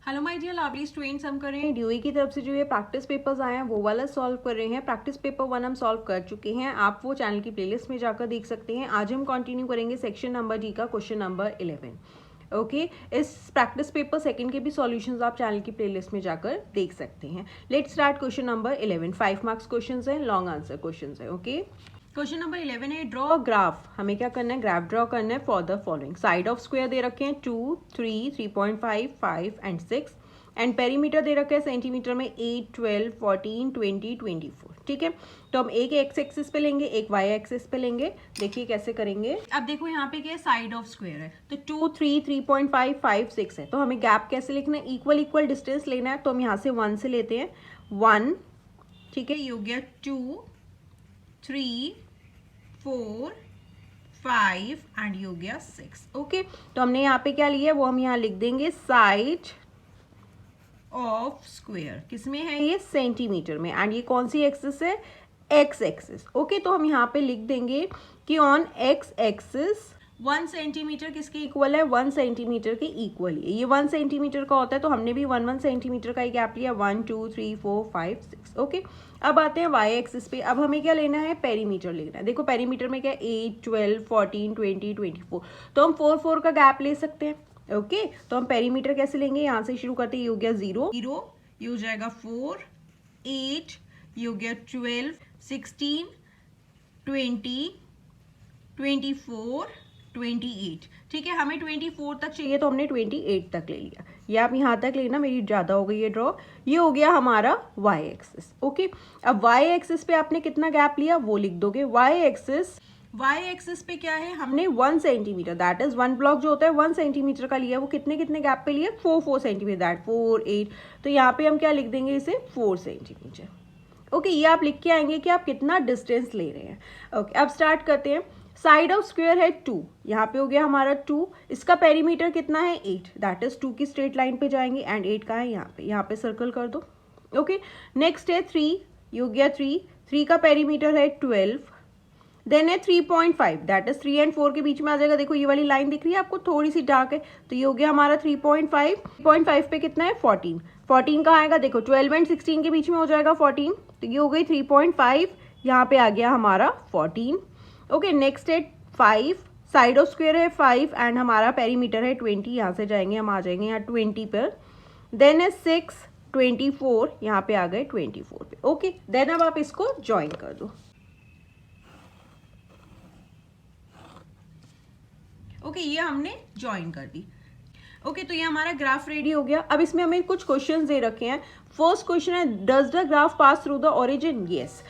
Hello my dear lovely students, हम कर रहे हैं ड्यूई की तरफ से जो ये प्रैक्टिस पेपर्स आए हैं वो वाला सॉल्व कर रहे हैं। प्रैक्टिस पेपर 1 हम सॉल्व कर चुके हैं, आप वो चैनल की प्लेलिस्ट में जाकर देख सकते हैं। आज हम कंटिन्यू करेंगे सेक्शन नंबर डी का क्वेश्चन नंबर 11। ओके, इस प्रैक्टिस पेपर सेकंड के भी सॉल्यूशंस आप चैनल की प्लेलिस्ट में जाकर देख सकते हैं। Let's start question number 11। 5 marks question है, लॉन्ग आंसर क्वेश्चन है। ओके, क्वेश्चन नंबर 11 है ड्रॉ ग्राफ। हमें क्या करना है, ग्राफ ड्रॉ करना है for the following. Side of square दे रखे हैं 2, 3, 3.5, 5 एंड 6 एंड पेरीमीटर दे रखा है सेंटीमीटर में 8, 12, 14, 20, 24। ठीक है, तो हम एक एक्स एक्सिस पे लेंगे, एक वाई एक्सिस पे लेंगे। देखिए कैसे करेंगे। अब देखो यहाँ पे क्या साइड ऑफ स्क्वायर है, तो 2, 3, 3.5, 5, 6 है, तो हमें गैप कैसे लिखना है, इक्वल इक्वल डिस्टेंस लेना है। तो हम यहाँ से 1 से लेते हैं, 1। ठीक है, ये हो गया 2, 3, 4, 5 एंड ये हो गया 6। ओके, तो हमने यहाँ पे क्या लिया है वो हम यहाँ लिख देंगे, साइड ऑफ स्क्वायर। किसमें है ये, सेंटीमीटर में। एंड ये कौन सी एक्सिस है, एक्स एक्सिस। ओके, तो हम यहाँ पे लिख देंगे कि ऑन एक्स एक्सिस 1 सेंटीमीटर किसके इक्वल है, 1 सेंटीमीटर के इक्वल है। ये 1 सेंटीमीटर का होता है, तो हमने भी 1 सेंटीमीटर का ही गैप लिया, 1, 2, 3, 4, 5, 6। ओके, अब आते हैं वाई एक्सिस पे। अब हमें क्या लेना है, पेरीमीटर लेना है। देखो पेरीमीटर में क्या है, 8, 12, 14, 20, 24, तो हम 4, 4 का गैप ले सकते हैं। ओके, तो हम पेरीमीटर कैसे लेंगे, यहाँ से शुरू करते हैं। ये हो गया 0, 0, ये हो जाएगा 4, 8, ये हो गया 12, 16, 20, 24, 28। ठीक है, हमें 24 तक चाहिए, तो हमने 28 तक ले लिया। ये आप यहाँ तक लेना, मेरी ज़्यादा हो गई है ड्रॉ। ये हो गया हमारा वाई एक्सिस। ओके, अब वाई एक्सिस पे आपने कितना गैप लिया वो लिख दोगे। वाई एक्सिस पे क्या है, हमने 1 सेंटीमीटर, दैट इज 1 ब्लॉक जो होता है 1 सेंटीमीटर का लिया। वो कितने कितने गैप पे लिया, 4, 4 सेंटीमीटर, दैट 4, 8। तो यहाँ पे हम क्या लिख देंगे, इसे 4 सेंटीमीटर। ओके, ये आप लिख के आएंगे कि आप कितना डिस्टेंस ले रहे हैं। ओके, अब स्टार्ट करते हैं। साइड ऑफ स्क्वायर है 2, यहाँ पे हो गया हमारा 2। इसका पेरीमीटर कितना है, 8, दैट इज 2 की स्ट्रेट लाइन पे जाएंगे। एंड 8 का है यहाँ पे सर्कल कर दो। ओके, नेक्स्ट है 3, ये हो गया 3, 3 का पेरीमीटर है 12। देन है 3.5, दैट इज 3 एंड 4 के बीच में आ जाएगा। देखो ये वाली लाइन दिख रही है आपको, थोड़ी सी डार्क है, तो ये हो गया हमारा 3.5। 3.5 पे कितना है, 14। 14 कहाँ आएगा, देखो 12 एंड 16 के बीच में हो जाएगा 14, तो ये हो गई 3.5। यहाँ पे आ गया हमारा 14। ओके, नेक्स्ट है 5, साइड ऑफ स्क्वायर है 5 एंड हमारा पेरीमीटर है 20। यहाँ से जाएंगे, हम आ जाएंगे यहाँ 20 पर। देन है 6, 24, यहाँ पे आ गए 24 पे। ओके, देन अब आप इसको ज्वाइन कर दो। ओके, ये हमने ज्वाइन कर दी। ओके, तो ये हमारा ग्राफ रेडी हो गया। अब इसमें हमें कुछ क्वेश्चंस दे रखे हैं। फर्स्ट क्वेश्चन है, does the graph pass through the origin. Yes,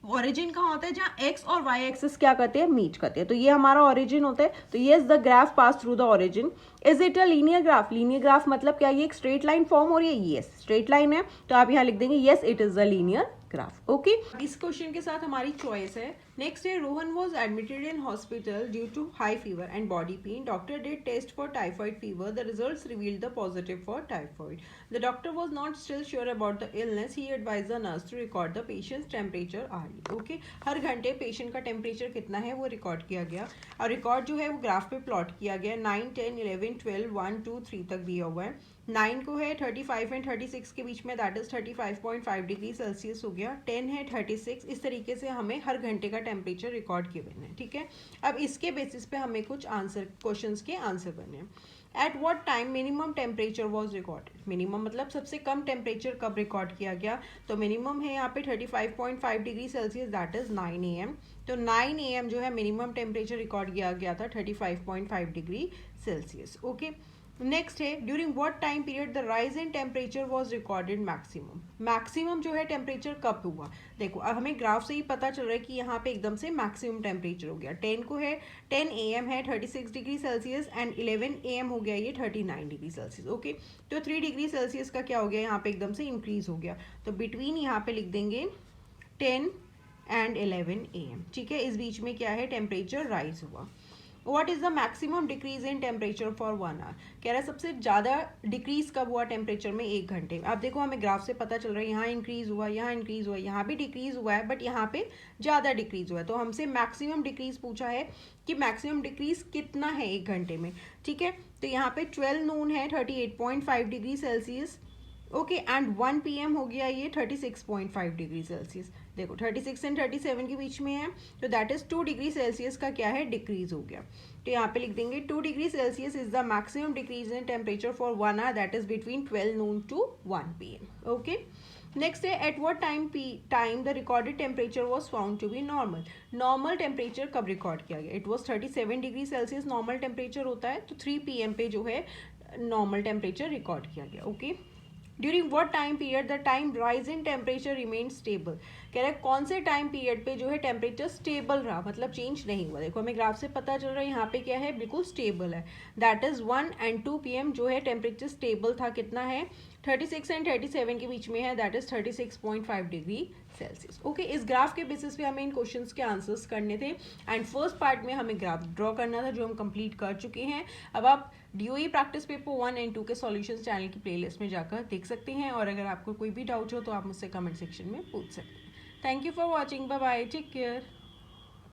origin कहाँ होता है, जहाँ एक्स और वाई एक्सिस क्या करते हैं, मीट करते हैं। तो ये हमारा ओरिजिन होता है। तो yes, the graph pass through the origin. Is it a linear graph. Linear graph मतलब क्या, ये एक स्ट्रेट लाइन फॉर्म हो रही है। यस, स्ट्रेट लाइन है, तो आप यहाँ लिख देंगे yes it is a linear graph. Okay, इस क्वेश्चन के साथ हमारी चॉइस है। नेक्स्ट है, Rohan was admitted in hospital due to high fever and body pain. Doctor did test for typhoid fever. The results revealed the positive for typhoid. The doctor was not still sure about the illness. He advised the nurse to record the patient's temperature early. Okay, हर घंटे patient का temperature कितना है वो record किया गया, और record जो है वो ग्राफ पे प्लॉट किया गया। 9, 10, 11, 12, 1, 2, 3 तक दिया हुआ है। 9 को है 35 एंड 36 के बीच में, दैट इज 35.5 डिग्री सेल्सियस हो गया। 10 है 36। इस तरीके से हमें हर घंटे का टेम्परेचर रिकॉर्ड किए हुए हैं। ठीक है, अब इसके बेसिस पे हमें कुछ आंसर, क्वेश्चंस के आंसर करने हैं। Eight what time minimum temperature was recorded. Minimum मतलब सबसे कम टेम्परेचर कब रिकॉर्ड किया गया, तो मिनिमम है यहाँ पे 35.5 degree Celsius, that is 9 AM. तो 9 AM जो है मिनिमम टेम्परेचर रिकॉर्ड किया गया था 35.5 डिग्री सेल्सियस. ओके, नेक्स्ट है, during what time period the rise in temperature was recorded maximum. Maximum जो है टेम्परेचर कब हुआ. देखो अब हमें ग्राफ से ही पता चल रहा है कि यहाँ पे एकदम से मैक्सिमम टेम्परेचर हो गया। 10 को है 10 AM है 36 डिग्री सेल्सियस एंड 11 AM हो गया ये 39 डिग्री सेल्सियस. ओके, तो 3 डिग्री सेल्सियस का क्या हो गया, यहाँ पे एकदम से इंक्रीज हो गया, तो बिटवीन यहाँ पे लिख देंगे 10 एंड 11 AM. ठीक है, इस बीच में क्या है, टेम्परेचर राइज हुआ. What is the maximum decrease in temperature for 1 hour. कह रहा है सबसे ज़्यादा डिक्रीज कब हुआ टेम्परेचर में 1 घंटे में। आप देखो हमें ग्राफ से पता चल रहा है यहाँ इंक्रीज हुआ, यहाँ इंक्रीज हुआ, यहाँ भी डिक्रीज हुआ है, बट यहाँ पे ज़्यादा डिक्रीज हुआ है। तो हमसे मैक्सिमम डिक्रीज पूछा है कि मैक्सिमम डिक्रीज कितना है 1 घंटे में। ठीक है, तो यहाँ पे 12 नून है 38.5 degree Celsius, okay, and 1 PM हो गया ये 36.5 डिग्री सेल्सियस। देखो 36 एंड 37 के बीच में है, तो दैट इज 2 डिग्री सेल्सियस का क्या है, डिक्रीज हो गया। तो यहाँ पे लिख देंगे 2 degree Celsius is the maximum decrease in temperature for 1 hour, that is between 12 noon to 1 PM। Okay, next है at what time the recorded temperature was found to be normal. Normal temperature कब record किया गया? It was 37 degree Celsius normal temperature होता है, तो 3 PM पे जो है नॉर्मल टेम्परेचर रिकॉर्ड किया गया। Okay, during what time period the time rise in temperature remain stable. कह रहा है कौन से टाइम पीरियड पे जो है टेम्परेचर स्टेबल रहा, मतलब चेंज नहीं हुआ। देखो हमें ग्राफ से पता चल रहा है यहाँ पे क्या है, बिल्कुल स्टेबल है। दैट इज 1 and 2 PM जो है टेम्परेचर स्टेबल था, कितना है 36 एंड 37 के बीच में है, that is 36.5 degree Celsius. Okay, इस ग्राफ के बेसिस पे हमें इन क्वेश्चंस के आंसर्स करने थे एंड फर्स्ट पार्ट में हमें ग्राफ ड्रॉ करना था जो हम कंप्लीट कर चुके हैं। अब आप DOE प्रैक्टिस पेपर 1 and 2 के सॉल्यूशंस चैनल की प्लेलिस्ट में जाकर देख सकते हैं, और अगर आपको कोई भी डाउट हो तो आप मुझसे कमेंट सेक्शन में पूछ सकते हैं। Thank you for watching, bye bye, take care.